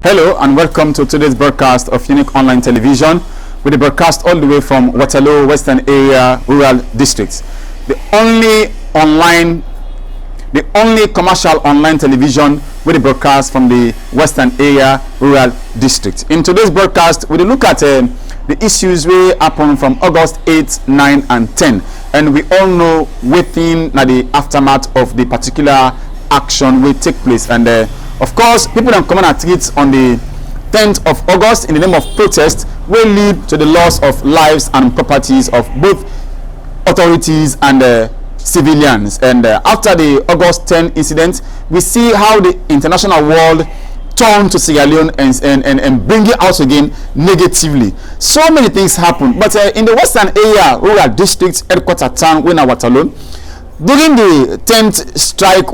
Hello and welcome to today's broadcast of Unique Online Television, with the broadcast all the way from WATERLOO, Western Area Rural Districts. The only commercial online television with the broadcast from the Western Area Rural District. In today's broadcast, we will look at the issues we happen from August 8, 9 and 10. And we all know within the aftermath of the particular action will take place. And of course, people that come on at it on the 10th of August in the name of protest will lead to the loss of lives and properties of both authorities and civilians. And after the August 10 incident, we see how the international world turned to Sierra Leone and bring it out again negatively. So many things happen. But in the Western Area Rural District headquarter town, we are Waterloo, during the 10th strike,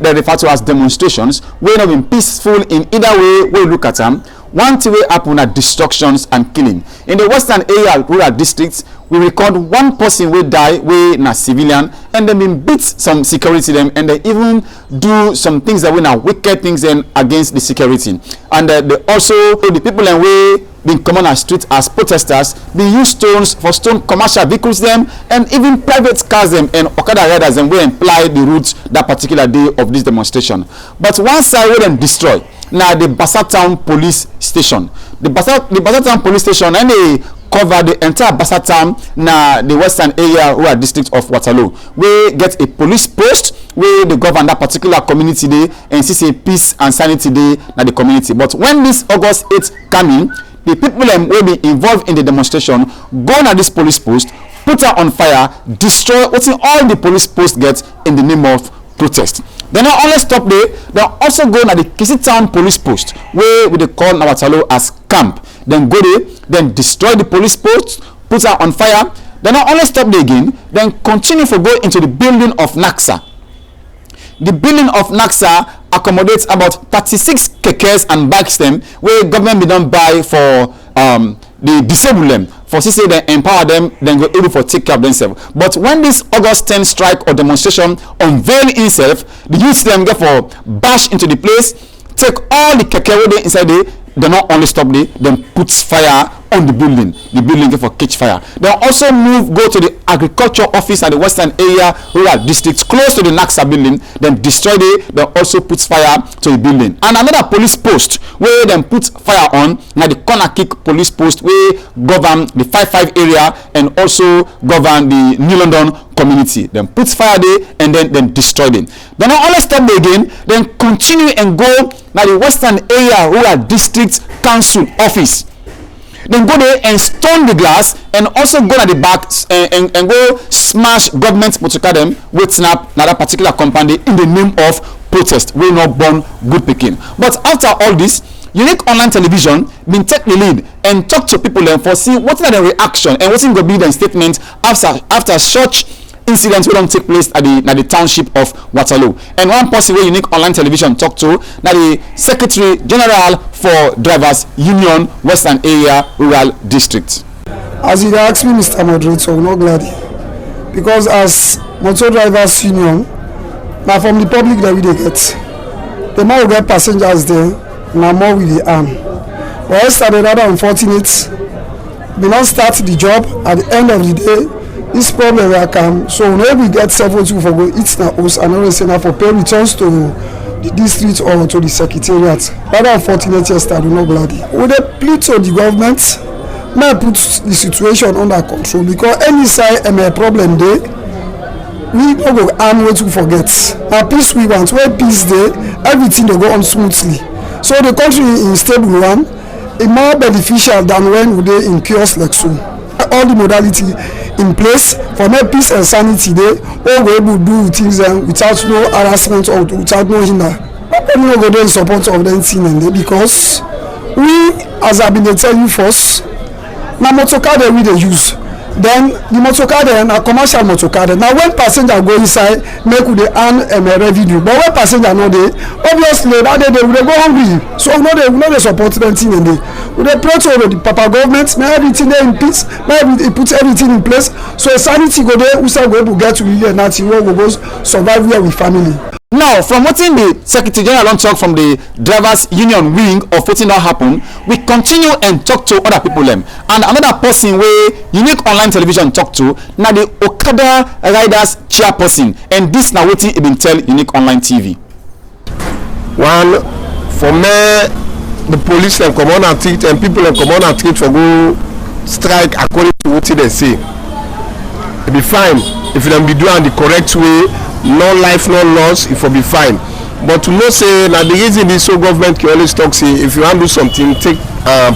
they refer to as demonstrations, we have been peaceful in either way we look at them. One thing will happen at destructions and killing. In the Western Area Rural Districts, we record one person will die, we na civilian, and then been beat some security them, and they even do some things that we na wicked things then against the security. And they also the people and we been common as street as protesters, they use stones for stone commercial vehicles them, and even private cars them and Okada riders and we imply the route that particular day of this demonstration. But one side will then destroy now the Bassa Town police station. The Bassa Town police station, and they cover the entire Bassa Town na the Western Area Rural District of Waterloo. We get a police post where they govern that particular community day and see peace and sanity day na the community. But when this August 8 coming, the people will be involved in the demonstration, go on this police post, put her on fire, destroy what all the police posts get in the name of protest. They not only stop there, they also go to the Kisi Town police post, where they call Waterloo as camp. Then go there, then destroy the police post, put her on fire. They not only stop there again, then continue to go into the building of NAXA. The building of NAXA accommodates about 36 kekes and bikes them where government be done buy for the disabled them, for say they empower them, then go able for take care of themselves. But when this August 10 strike or demonstration unveil itself, the youth them get for bash into the place, take all the keke where they inside there. They not only stop there, then put fire on the building get for catch fire. They also go to the agriculture office at the Western Area Rural District close to the NAXA building, then destroy it. They also put fire to the building. And another police post where they put fire on now the corner kick police post where govern the 55 area and also govern the New London community. Then put fire there and then destroy them. They not only stop there again, then continue and go now the Western Area Rural District Council office. Then go there and stone the glass and also go at the back and go smash government motorcar them with snap na that particular company in the name of protest. We not born good picking. But after all this, Unique Online Television been take the lead and talk to people and for see what are the reaction and what's going to be the statement after such incidents will don't take place at the township of Waterloo. And one person where Unique Online Television talk to now the Secretary General for Drivers Union Western Area Rural District. As you asked me, Mr. Moderator, I'm not glad because as Motor Drivers Union, now from the public that we get, the more we get passengers there, now more we the arm. But yesterday, rather unfortunate, we not start the job at the end of the day. This problem will come, so whenever we get 72 for go eat na house and always say now for pay returns to the district or to the secretariat. Rather unfortunate yesterday, I do not glad. We dey plead to the government, may put the situation under control because any side a problem there, we no go arm way to forget. Now peace we want, where peace there, everything will go on smoothly. So the country in stable one is more beneficial than when we dey in chaos like so. All the modality in place for make peace and sanity there, all we able to do things without no harassment or without no hinder. We no go there in support of them thing and there because we, as I been tell you first, na motorcar that we dey use. Then the motorcar there na commercial motorcar there. Now when passenger go inside, make we dey earn revenue. But when passenger no dey, obviously that day they will go hungry. So we no dey support them thing and there. We dey pray to the Papa government, may everything there in peace, may he put everything in place. So sanity go there, we say we go get to here, nothing we go survive here with family. Now, from what the Secretary General don talk from the drivers union wing of wetin don happen, we continue and talk to other people dem. And another person wey Unique Online Television talk to na the Okada Riders chairperson, and this na wetin e bin tell Unique Online TV. One, for me, the police dem comot and treat and people dem comot and treat for go strike according to wetin dem say. E be fine if dem be do am the correct way. No life, no loss, it will be fine. But to know say now the reason this so government can always talk say if you want to do something, take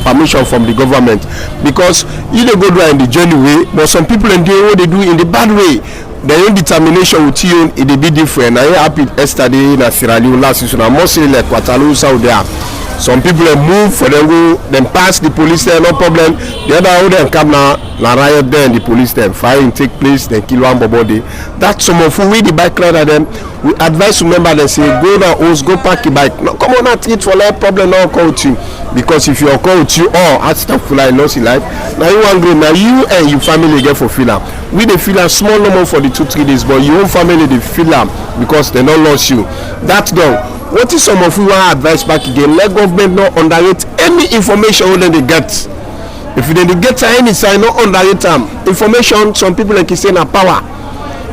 permission from the government, because you dey go do in the genuine way, but some people in the way they do in the bad way. Their own determination with you it dey be different. I happy yesterday na Sierra Leone last season. I must say like WATERLOO South there. Some people move for them go, them pass the police there, no problem. The other one them come now, riot there and the police them firing take place, then kill one body. That's some of who we the bike rider them. We advise to member they say go now host, go park your bike. No, come on, not treat for life problem now call with you. Because if you call with you or at stuff for like loss in life, now you want go now you and your family get for feel. We they feel a small number for the 2-3 days, but your own family they feel because they not lost you. That's done. What is some of you want advice back again? Let government not underrate any information when they get. If they get any sign, not underrate them. Information, some people like you say na power.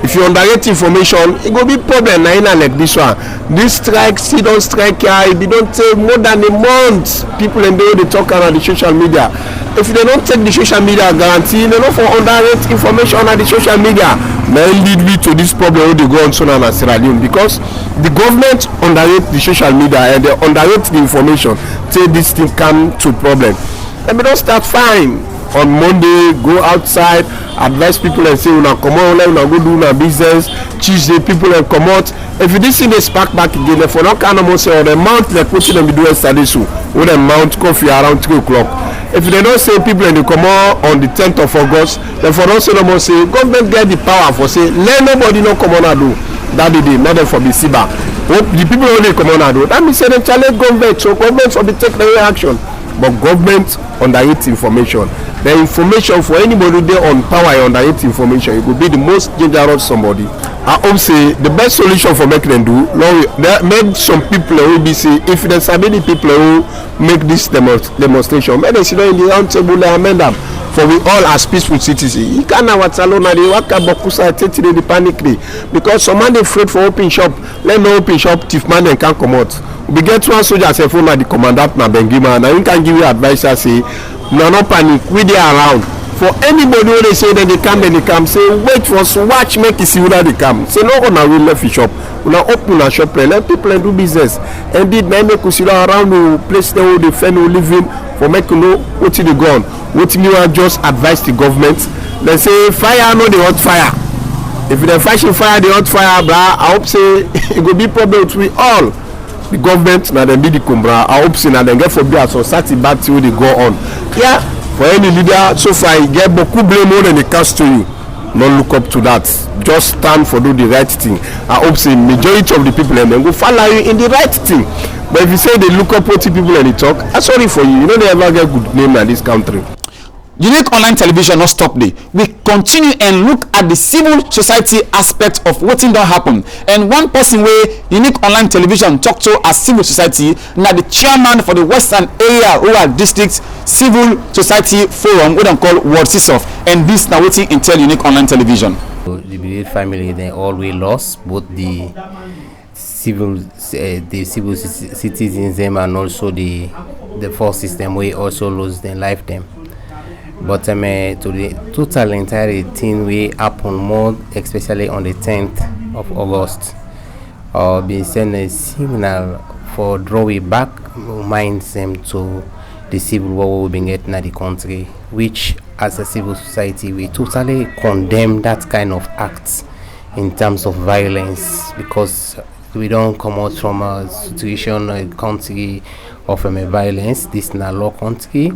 If you underrate information, it go be problem na like this one. This strike, still don't strike here. If they don't take more than a month, people and they talk around the social media. If they don't take the social media guarantee, they don't for underrate information on the social media. May lead me to this problem when they go on Sona and Sierra Leone, because the government underrate the social media and they underrate the information till this thing come to problem. And we don't start fine on Monday, go outside, advise people and say una come on, una go do una business. Tuesday people and come out. If you didn't see the spark back again, if you not kind of say on the mount like what them be doing yesterday, so when the mount coffee around 3 o'clock. If they don't say people and they come out on the 10th of August, then for don't say no more say government get the power for say let nobody no come on and do that day, not them for be siba. The people only come on and do that means say they challenge government, so government for the take the action. But government underrate information. The information for anybody there on power underrate information, it could be the most dangerous somebody. I hope say the best solution for making them do. Make some people who be say if there's so many people who make this demonstration, make them sit down in the round table and amend them. For we all as peaceful citizens, you can't have alone and they work at Bokusa the panic day because some man they afraid for open shop. Let no open shop thief man and can't come out. We get one soldier say phone at the commandant na Bengima and I can give you advice and say no panic, we dey around. For anybody who they say that they come, say wait for watch make you see whether they come. Say no one will left shop. Una open a shop, let people do business. Indeed, na make you sit around the place where they find who live in for make you know what you go on. What you are just advise the government. They say fire no the hot fire. If they fashion fire the hot fire, blah, I hope say it will be problem with we all. The government na dem be the kumbra. I hope say na dem get for be as society bad thing they go on. Yeah, for any leader so far you get beaucoup blame more than they cast to you. Not look up to that. Just stand for do the right thing. I hope say majority of the people and them go follow you in the right thing. But if you say they look up what people and they talk, I'm sorry for you. You know they ever get good name in this country. Unique Online Television not stop there. We continue and look at the civil society aspect of what don't happen. And one person where Unique Online Television talk to as civil society, now the chairman for the Western Area Rural District Civil Society Forum, we don't call Ward CISOF. And this now waiting intel Unique Online Television. The Brigade family they always lost both the civil citizens them and also the force system we also lose their life them. But to the total entire thing we happen more, especially on the 10th of August. Been sent a signal for drawing back minds them to the civil war we've been getting at the country, which as a civil society we totally condemn that kind of acts in terms of violence, because we don't come out from a situation, a country of violence. This is not a law country.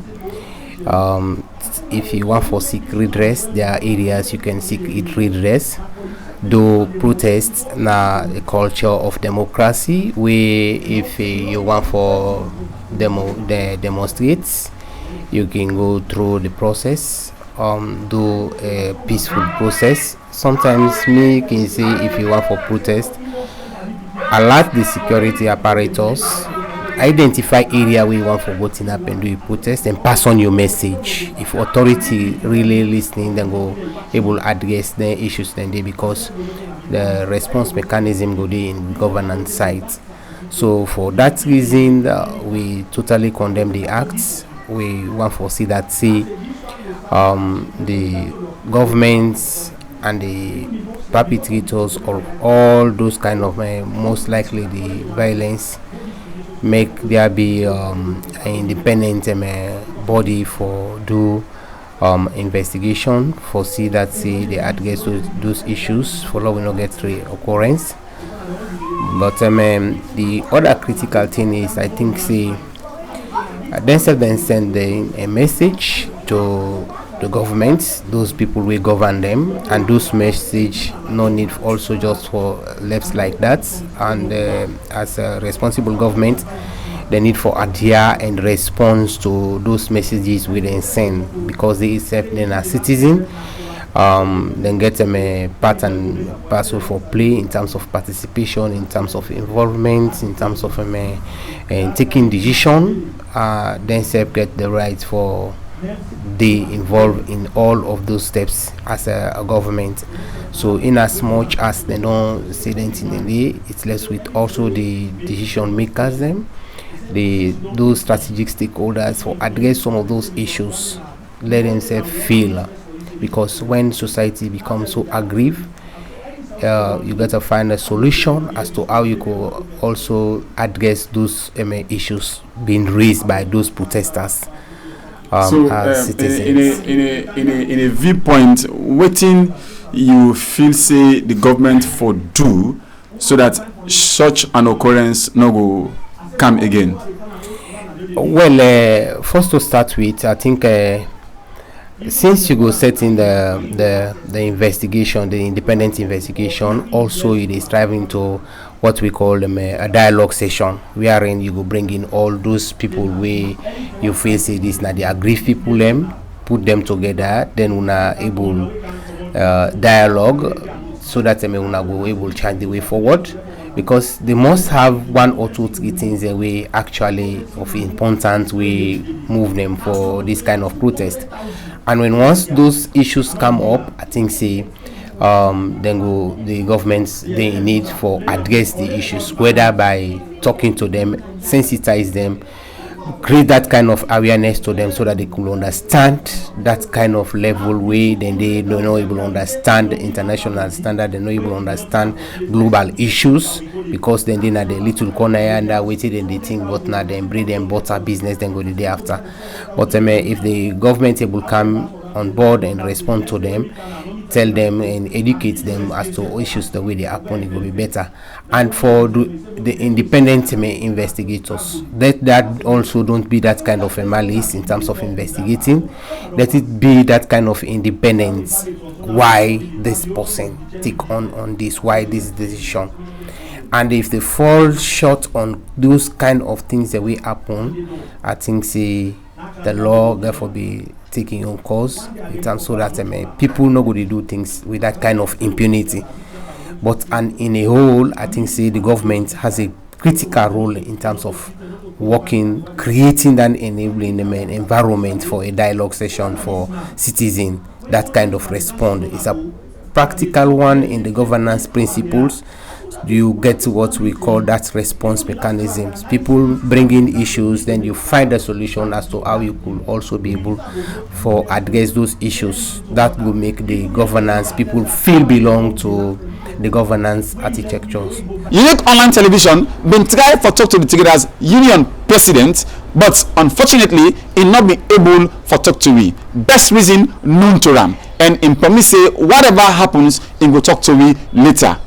If you want for seek redress, there are areas you can seek redress. Do protests na a culture of democracy where if you want for demonstrates, you can go through the process, do a peaceful process. Sometimes me can say if you want for protest, alert the security apparatus, identify area where you want for voting up and do a protest, and pass on your message. If authority really listening, then go able to address the issues then they, because the response mechanism go there in governance side. So for that reason, we totally condemn the acts. We want to see that the governments and the perpetrators of all those kind of most likely the violence make there be an independent body for do investigation for see that they address those issues for law will not get reoccurrence. But the other critical thing is, I think then send a message to the government, those people will govern them, and those message no need also just for lefts like that. And as a responsible government, they need for adhere and response to those messages we then send, because they accept then as citizen, then get them a part and parcel for play in terms of participation, in terms of involvement, in terms of taking decision. Then self get the right for they involved in all of those steps as a government. So in as much as they don't say anything in the, it's less with also the decision makers, them those strategic stakeholders for address some of those issues, let themselves feel, because when society becomes so aggrieved, you got to find a solution as to how you could also address those issues being raised by those protesters. As citizens. In a viewpoint, waiting you feel say the government for do so that such an occurrence no go come again. Well, first to start with, I think since you go setting the investigation, the independent investigation, also it is striving to what we call a dialogue session, wherein you go bring in all those people where you feel say this now the aggrieved people them, put them together, then una able dialogue, so that una go able to change the way forward, because they must have one or two three things that we actually of important we move them for this kind of protest. And when once those issues come up, I think then go the governments they need for address the issues, whether by talking to them, sensitize them, create that kind of awareness to them so that they could understand that kind of level way. Then they don't know able to understand the international standard, they don't able to understand global issues, because then they na the little corner and waited and they think but now they breed them butter business then go the day after. But if the government able come on board and respond to them, tell them and educate them as to issues the way they happen, it will be better. And for the independent investigators, that also don't be that kind of a malice in terms of investigating. Let it be that kind of independence. Why this person take on this? Why this decision? And if they fall short on those kind of things that will happen, I think the law therefore be taking your course in terms so that people not going to do things with that kind of impunity. But and in a whole, I think the government has a critical role in terms of working, creating that enabling environment for a dialogue session for citizens. That kind of response is a practical one in the governance principles. You get to what we call that response mechanisms. People bring in issues, then you find a solution as to how you could also be able for address those issues. That will make the governance, people feel belong to the governance architectures. Unique Online Television been tried for talk to the Tigers Union president, but unfortunately he not been able for talk to we. Best reason known to them, and in promise say whatever happens, he will talk to we later.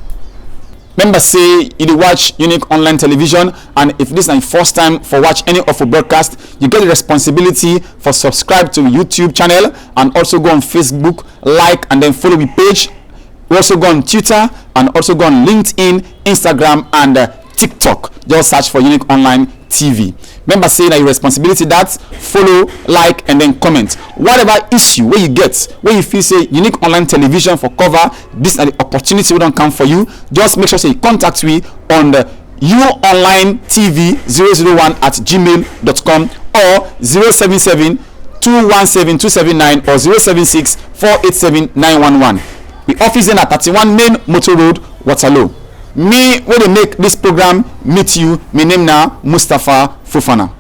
Members say you watch Unique Online Television, and if this is your first time for watch any of our broadcast, you get the responsibility for subscribe to the YouTube channel, and also go on Facebook, like and then follow the page. We also go on Twitter and also go on LinkedIn, Instagram and TikTok. Just search for Unique Online TV. Remember, say that your responsibility, that follow, like, and then comment. Whatever issue where you get, where you feel say unique online television for cover, this are the opportunity we don't come for you. Just make sure say you contact me on the uonlinetv001@gmail.com or 077-217-279 or 076-487-911. The office in at 31 Main Motor Road, Waterloo. Me, when they make this program, meet you. My name now, Mustafa Fofana.